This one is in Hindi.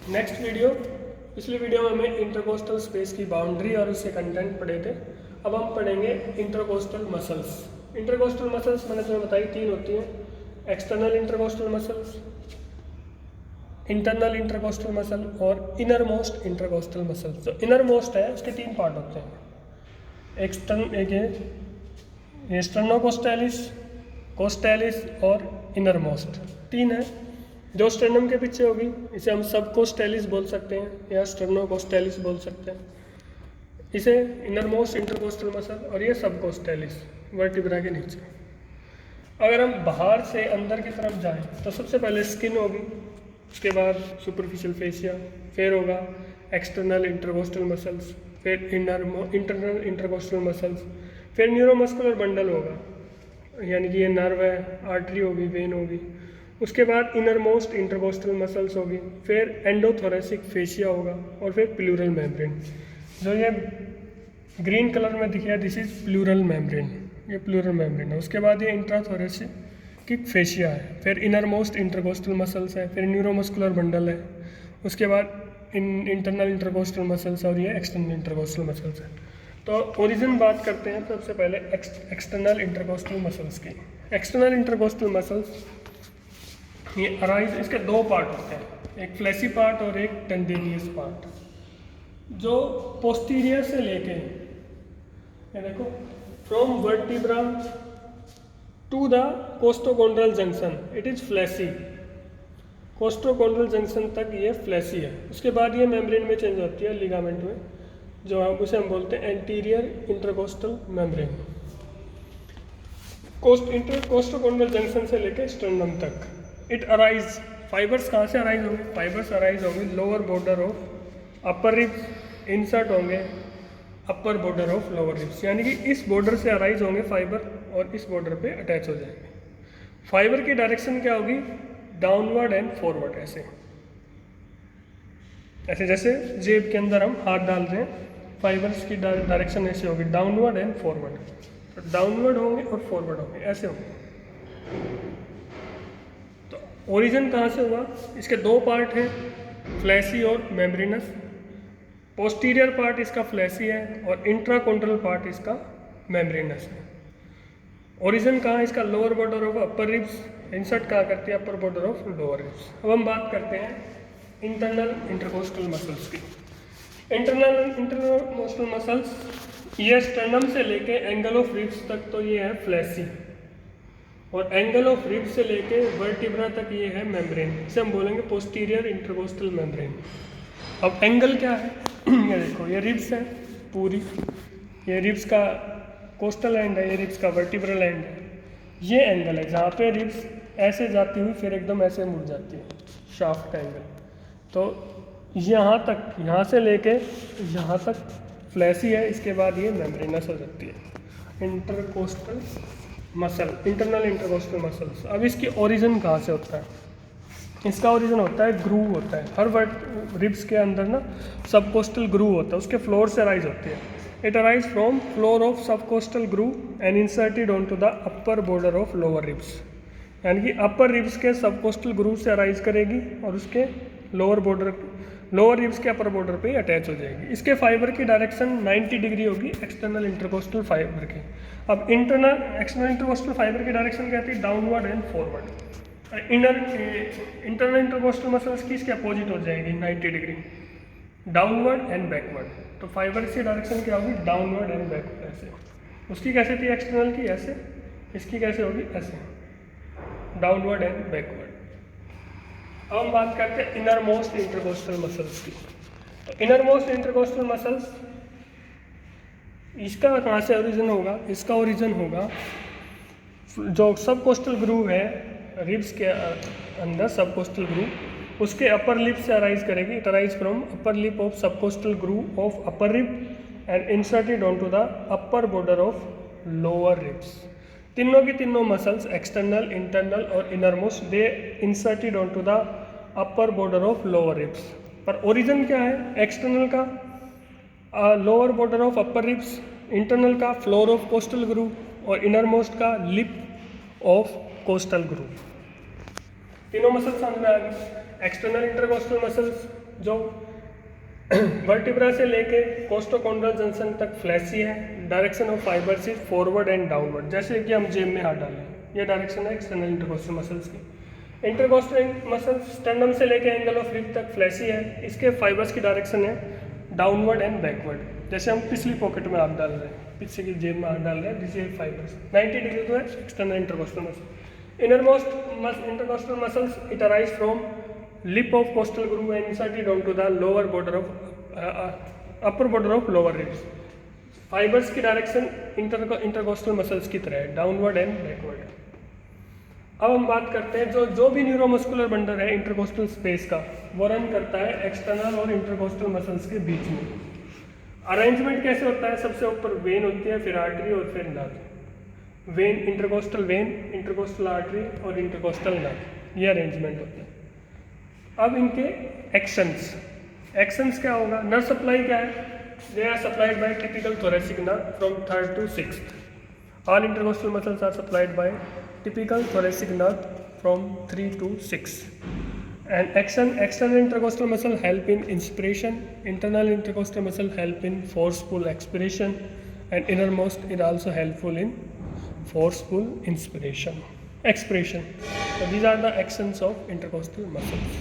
नेक्स्ट वीडियो, पिछली वीडियो में हमें इंटरकोस्टल स्पेस की बाउंड्री और उसके कंटेंट पढ़े थे। अब हम पढ़ेंगे इंटरकोस्टल मसल्स। इंटरकोस्टल मसल्स मैंने तुम्हें बताई 3 होती हैं, external intercostal muscles, internal intercostal muscle और इनर मोस्ट इंटरकोस्टल मसल। जो इनर मोस्ट है उसके 3 पार्ट होते हैं, एक स्टर्नोकोस्टैलिस, कोस्टैलिस और इनर मोस्ट। 3 है। जो स्टर्नम के पीछे होगी इसे हम सबकोस्टैलिस बोल सकते हैं या स्टर्नोकोस्टैलिस बोल सकते हैं, इसे इनर मोस्ट इंटरकोस्टल मसल, और ये सबकोस्टैलिस वर्टिब्रा के नीचे। अगर हम बाहर से अंदर की तरफ जाएं तो सबसे पहले स्किन होगी, उसके बाद सुपरफिशियल फेशिया, फिर होगा एक्सटर्नल इंटरकोस्टल मसल्स, फिर इंटरनल इंटरकोस्टल मसल्स, फिर न्यूरोमस्कुलर बंडल होगा, यानी कि ये नर्व है, आर्टरी होगी, वेन होगी। उसके बाद इनर मोस्ट इंटरकोस्टल मसल्स होगी, फिर एंडोथोरेसिक फेशिया होगा और फिर प्लूरल मेम्ब्रेन। जो ये ग्रीन कलर में दिखा है दिस इज प्लूरल मेम्ब्रेन, ये प्लूरल मेम्ब्रेन है। उसके बाद ये इंट्राथोरेसिक फेशिया है, फिर इनर मोस्ट इंटरकोस्टल मसल्स है, फिर न्यूरोमस्कुलर बंडल है, उसके बाद इंटरनल इंटरकोस्टल मसल्स और ये एक्सटर्नल इंटरकोस्टल मसल्स है। तो ओरिजिन बात करते हैं सबसे पहले एक्सटर्नल इंटरकोस्टल मसल्स की। एक्सटर्नल इंटरकोस्टल मसल्स ये अराइज, इसके 2 पार्ट होते हैं, एक फ्लैसी पार्ट और एक टेंडेनियस पार्ट। जो पोस्टीरियर से लेके, ये देखो, from vertebra to the costochondral junction it is fleshy, costochondral junction तक ये फ्लैसी है। उसके बाद ये मेम्ब्रेन में चेंज होती है, लिगामेंट में, जो उसे हम बोलते हैं एंटीरियर इंटरकोस्टल मेम्ब्रेन। कोस्टोकोंड्रल जंक्शन से लेके स्टर्नम तक इट अराइज, फाइबर्स कहाँ से अराइज होंगे? फाइबर्स अराइज होंगे lower border of upper ribs, insert होंगे upper border of lower ribs, यानी कि इस बॉर्डर से अराइज होंगे फाइबर और इस बॉर्डर पे अटैच हो जाएंगे। फाइबर की डायरेक्शन क्या होगी? Downward and forward. ऐसे ऐसे जैसे जेब के अंदर हम हाथ डाल रहे हैं, फाइबर्स की डायरेक्शन ऐसे होगी, डाउनवर्ड एंड फॉरवर्ड। तो डाउनवर्ड होंगे और फॉरवर्ड होंगे, ऐसे होंगे। ओरिजिन कहाँ से हुआ? इसके 2 पार्ट हैं, फ्लैसी और मेम्ब्रेनस। पोस्टीरियर पार्ट इसका फ्लैसी है और इंट्राकोंड्रल पार्ट इसका मेम्ब्रेनस है। ओरिजिन कहाँ? इसका lower border of upper ribs, insert कहाँ करती है? अपर बॉर्डर ऑफ लोअर रिब्स। अब हम बात करते हैं इंटरनल इंटरकोस्टल मसल्स की। इंटरनल इंटरकोस्टल मसल्स ये स्टर्नम से लेके एंगल ऑफ रिब्स तक तो ये है फ्लैसी, और एंगल ऑफ रिब से लेके वर्टिब्रा तक ये है मेम्ब्रेन, इसे हम बोलेंगे पोस्टीरियर इंटरकोस्टल मेम्ब्रेन। अब एंगल क्या है? ये देखो, ये रिब्स है पूरी, ये रिब्स का कोस्टल एंड है, ये रिब्स का वर्टिब्रल एंड है। ये एंगल है जहाँ पे रिब्स ऐसे जाती हुई फिर एकदम ऐसे मुड़ जाती है, शाफ्ट एंगल। तो यहाँ तक, यहाँ से लेके यहाँ तक फ्लैसी है, इसके बाद ये मेम्ब्रेनस हो जाती है intercostal muscle, internal intercostal muscles. अब इसकी ओरिजिन कहाँ से होता है? इसका ओरिजिन होता है ग्रूव होता है, हर रिब्स के अंदर ना सबकोस्टल ग्रूव होता है, उसके फ्लोर से अराइज होती है। It arise from floor of subcostal groove and inserted on to the upper border of lower ribs, यानी कि अपर रिब्स के सबकोस्टल ग्रूव से अराइज करेगी और उसके लोअर रिब्स के अपर बॉर्डर पे अटैच हो जाएगी। इसके फाइबर की डायरेक्शन 90 डिग्री होगी एक्सटर्नल इंटरकोस्टल फाइबर की। अब एक्सटर्नल इंटरकोस्टल फाइबर की डायरेक्शन क्या होती है? Downward and forward. Internal intercostal muscles की इसके अपोजिट हो जाएगी 90 डिग्री, डाउनवर्ड एंड बैकवर्ड। तो फाइबर की डायरेक्शन क्या होगी? Downward and backward. ऐसे उसकी कैसे थी एक्सटर्नल की? ऐसे। इसकी कैसे होगी? ऐसे, डाउनवर्ड एंड बैकवर्ड। अब हम बात करते हैं इनर मोस्ट इंटरकोस्टल मसल्स की। तो इनर मोस्ट इंटरकोस्टल मसल्स, इसका कहाँ से ओरिजिन होगा? इसका ओरिजिन होगा जो सबकोस्टल ग्रूव है रिब्स के अंदर, सबकोस्टल ग्रूव उसके अपर लिप से अराइज करेगी। It arise from upper lip of subcostal groove of upper rib and inserted on to the upper border of lower ribs. तीनों की तीनों मसल्स, एक्सटर्नल, इंटरनल और innermost, they inserted on to the upper border of lower ribs. पर ओरिजिन क्या है? एक्सटर्नल का lower border of upper ribs, internal का फ्लोर ऑफ कोस्टल ग्रूव और इनर मोस्ट का लिप ऑफ कोस्टल ग्रूव। तीनों मसल्स समझ में आ गई। एक्सटर्नल इंटरकोस्टल मसल्स जो वर्टिब्रा से लेके कोस्टोकॉन्ड्रल जंक्शन तक फ्लैसी है। Direction of fibres is forward and downward, जैसे कि हम जेब में हाथ डाल रहे हैं, ये डायरेक्शन है एक्सटर्नल इंटरकोस्टल मसल्स की। इंटरकोस्टल मसल स्टर्नम से लेके एंगल ऑफ रिब तक फ्लैसी है, इसके फाइबर्स की डायरेक्शन है डाउनवर्ड एंड बैकवर्ड, जैसे हम पिछली पॉकेट में हाथ डाल रहे हैं, पीछे की जेब में हाथ डाल रहे हैं, दिस इज फाइबर्स 90 डिग्री तो है external intercostal muscle. Innermost intercostal muscles it arise from lip of costal groove and inserted onto the lower border of upper border of lower ribs. Fibres की डायरेक्शन इंटरकोस्टल मसल्स की तरह है, डाउनवर्ड एंड बैकवर्ड। अब हम बात करते हैं जो भी न्यूरोमस्कुलर बंडल है इंटरकोस्टल स्पेस का, वो रन करता है एक्सटर्नल और इंटरकोस्टल मसल्स के बीच में। अरेंजमेंट कैसे होता है, सबसे ऊपर वेन होती है, फिर आर्टरी और फिर नर्व। वेन, इंटरकोस्टल आर्टरी और इंटरकोस्टल नर्व, ये अरेंजमेंट होता है। अब इनके एक्शंस क्या होगा, नर्व सप्लाई क्या है, they are supplied by typical thoracic nerve from 3rd to 6th। All intercostal muscles are supplied by typical thoracic nerve from 3 to 6। And external intercostal muscle help in inspiration, internal intercostal muscle help in forceful expiration, and innermost is also helpful in forceful expiration. So these are the actions of intercostal muscles.